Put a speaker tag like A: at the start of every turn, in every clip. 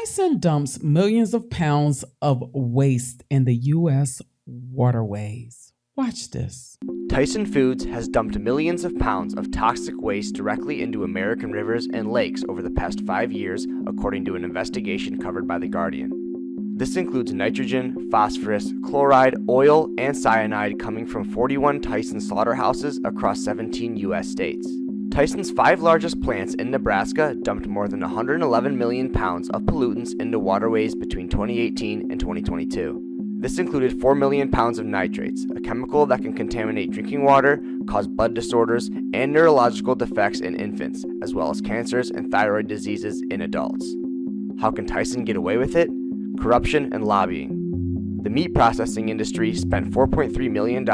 A: Tyson dumps millions of pounds of waste in the U.S. waterways. Watch this.
B: Tyson Foods has dumped millions of pounds of toxic waste directly into American rivers and lakes over the past 5 years, according to an investigation covered by The Guardian. This includes nitrogen, phosphorus, chloride, oil, and cyanide coming from 41 Tyson slaughterhouses across 17 U.S. states. Tyson's 5 largest plants in Nebraska dumped more than 111 million pounds of pollutants into waterways between 2018 and 2022. This included 4 million pounds of nitrates, a chemical that can contaminate drinking water, cause blood disorders, and neurological defects in infants, as well as cancers and thyroid diseases in adults. How can Tyson get away with it? Corruption and lobbying. The meat processing industry spent $4.3 million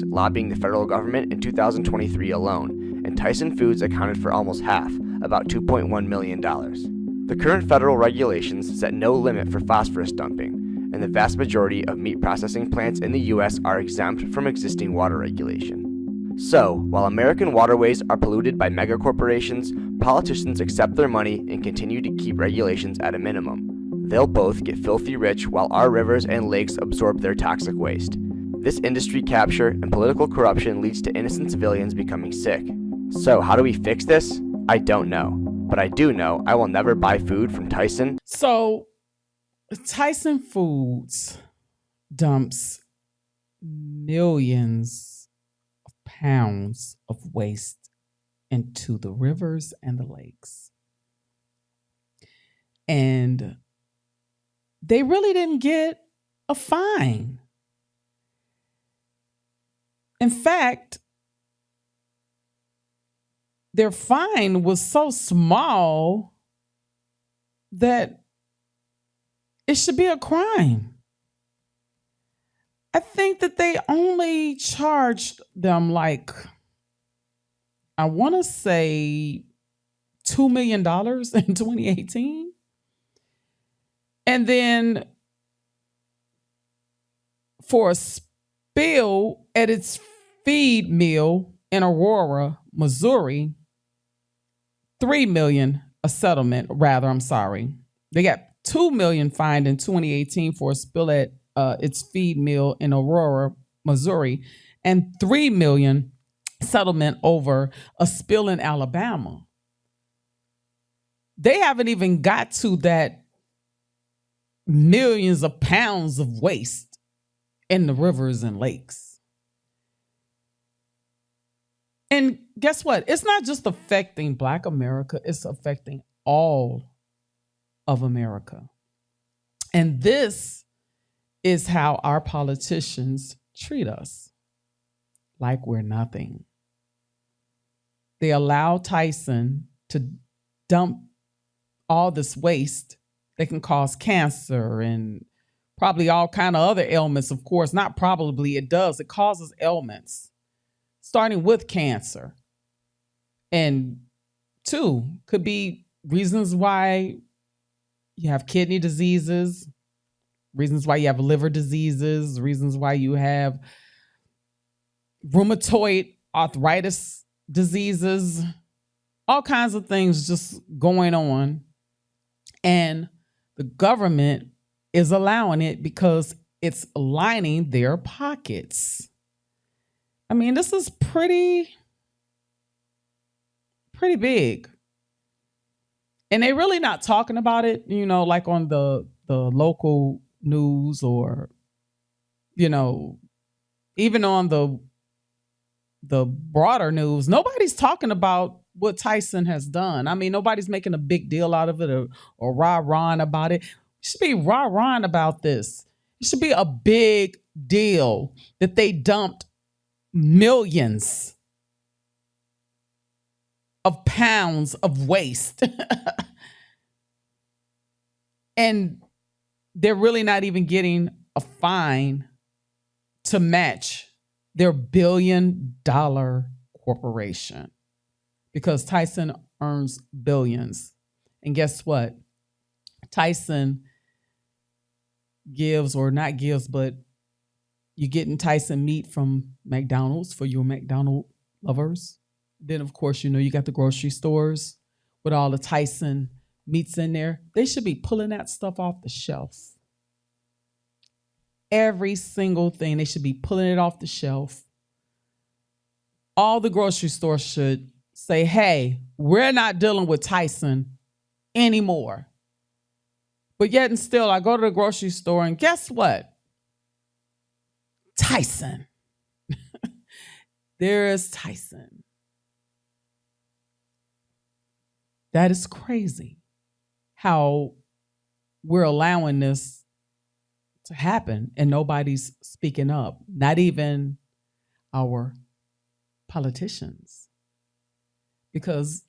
B: lobbying the federal government in 2023 alone, and Tyson Foods accounted for almost half, about $2.1 million. The current federal regulations set no limit for phosphorus dumping, and the vast majority of meat processing plants in the U.S. are exempt from existing water regulation. So, while American waterways are polluted by megacorporations, politicians accept their money and continue to keep regulations at a minimum. They'll both get filthy rich while our rivers and lakes absorb their toxic waste. This industry capture and political corruption leads to innocent civilians becoming sick. So, how do we fix this? I don't know. But I do know I will never buy food from Tyson.
A: So, Tyson Foods dumps millions of pounds of waste into the rivers and the lakes. And they really didn't get a fine. In fact, their fine was so small that it should be a crime. I think that they only charged them I want to say $2 million in 2018. And then for a spill at its feed mill in Aurora, Missouri, $3 million, They got $2 million fined in 2018 for a spill at its feed mill in Aurora, Missouri, and $3 million settlement over a spill in Alabama. They haven't even got to that millions of pounds of waste in the rivers and lakes. And guess what? It's not just affecting Black America, it's affecting all of America. And this is how our politicians treat us, like we're nothing. They allow Tyson to dump all this waste that can cause cancer and probably all kind of other ailments. Of course, not probably, it does. It causes ailments, starting with cancer. And 2, could be reasons why you have kidney diseases, reasons why you have liver diseases, reasons why you have rheumatoid arthritis diseases, all kinds of things just going on. And the government is allowing it because it's lining their pockets. I mean, this is pretty big. And they're really not talking about it, like on the local news or, even on the broader news. Nobody's talking about what Tyson has done. I mean, nobody's making a big deal out of it or rah-rahing about it. You should be rah-rahing about this. It should be a big deal that they dumped millions of pounds of waste. And they're really not even getting a fine to match their billion-dollar corporation, because Tyson earns billions. And guess what? Tyson gives, or not gives, but you're getting Tyson meat from McDonald's for your McDonald's lovers. Then, of course, you got the grocery stores with all the Tyson meats in there. They should be pulling that stuff off the shelf. Every single thing, they should be pulling it off the shelf. All the grocery stores should say, hey, we're not dealing with Tyson anymore. But yet and still, I go to the grocery store and guess what? Tyson. There is Tyson. That is crazy how we're allowing this to happen and nobody's speaking up, not even our politicians, because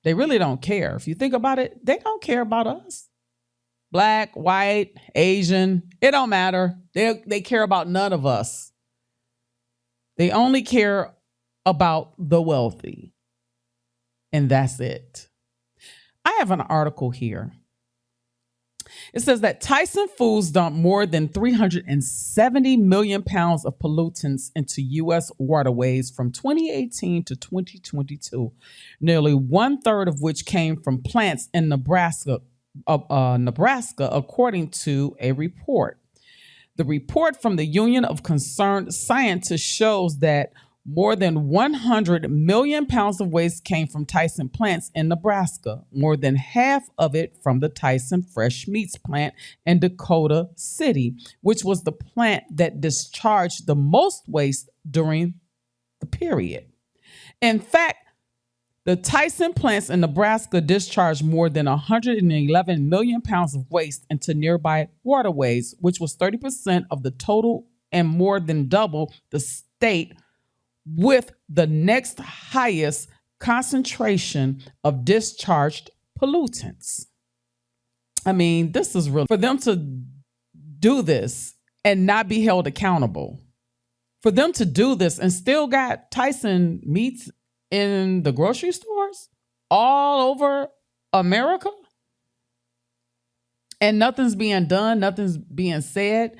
A: they really don't care. If you think about it, they don't care about us. Black, white, Asian, it don't matter. They care about none of us. They only care about the wealthy. And that's it. I have an article here. It says that Tyson Foods dumped more than 370 million pounds of pollutants into U.S. waterways from 2018 to 2022, nearly 1/3 of which came from plants in Nebraska, according to a report. The report from the Union of Concerned Scientists shows that more than 100 million pounds of waste came from Tyson plants in Nebraska, more than half of it from the Tyson Fresh Meats plant in Dakota City, which was the plant that discharged the most waste during the period. In fact, the Tyson plants in Nebraska discharged more than 111 million pounds of waste into nearby waterways, which was 30% of the total and more than double the state with the next highest concentration of discharged pollutants. I mean, this is real. For them to do this and not be held accountable, for them to do this and still got Tyson meats in the grocery stores all over America, and nothing's being done, nothing's being said,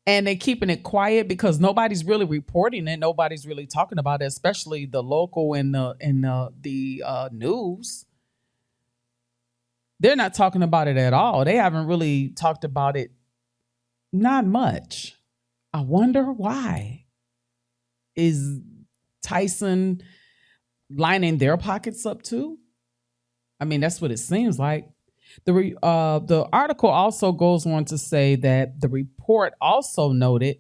A: and they're keeping it quiet because nobody's really reporting it, nobody's really talking about it, especially the local and the news. They're not talking about it at all. They haven't really talked about it, not much. I wonder why. Is Tyson lining their pockets up too? I mean, that's what it seems like. The article also goes on to say that the report also noted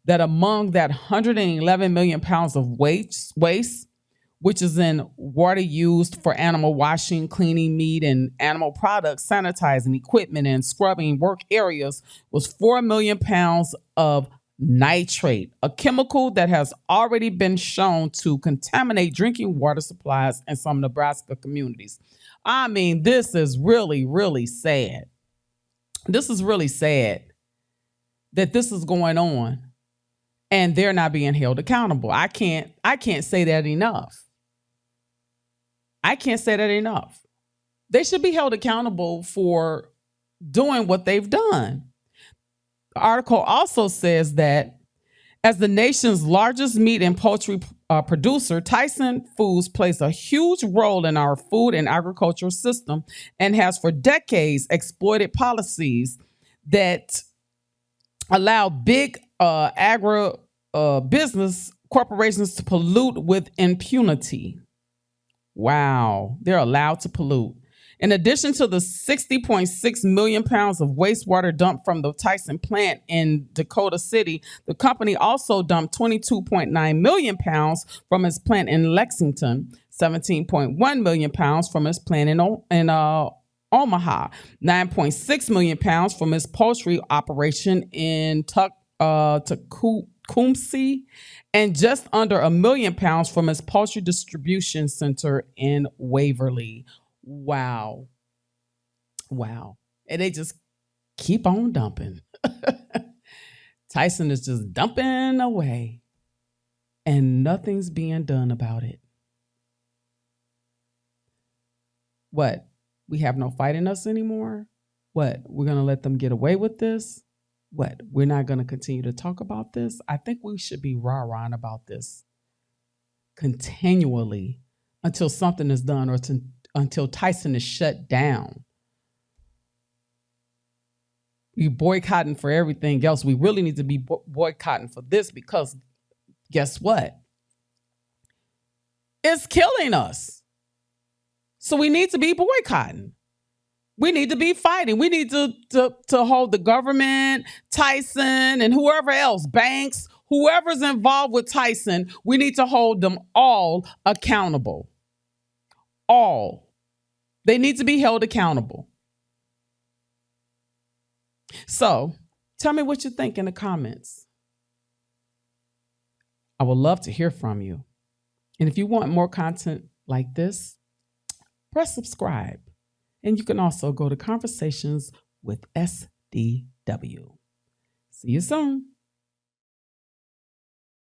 A: that among that 111 million pounds of waste, which is in water used for animal washing, cleaning meat and animal products, sanitizing equipment, and scrubbing work areas, was 4 million pounds of nitrate, a chemical that has already been shown to contaminate drinking water supplies in some Nebraska communities. I mean, this is really, really sad. This is really sad that this is going on and they're not being held accountable. I can't say that enough. I can't say that enough. They should be held accountable for doing what they've done. The article also says that as the nation's largest meat and poultry producer, Tyson Foods plays a huge role in our food and agricultural system and has for decades exploited policies that allow big business corporations to pollute with impunity. Wow, they're allowed to pollute. In addition to the 60.6 million pounds of wastewater dumped from the Tyson plant in Dakota City, the company also dumped 22.9 million pounds from its plant in Lexington, 17.1 million pounds from its plant in Omaha, 9.6 million pounds from its poultry operation in Tecumseh, and just under 1 million pounds from its poultry distribution center in Waverly. Wow. And they just keep on dumping. Tyson is just dumping away and nothing's being done about it. What? We have no fight in us anymore? What? We're going to let them get away with this? What? We're not going to continue to talk about this? I think we should be rah-rahing about this continually until something is done or until Tyson is shut down. We boycotting for everything else. We really need to be boycotting for this because guess what? It's killing us. So we need to be boycotting. We need to be fighting. We need to hold the government, Tyson, and whoever else, banks, whoever's involved with Tyson, we need to hold them all accountable. All. They need to be held accountable. So tell me what you think in the comments. I would love to hear from you. And if you want more content like this, press subscribe. And you can also go to Conversations with SDW. See you soon.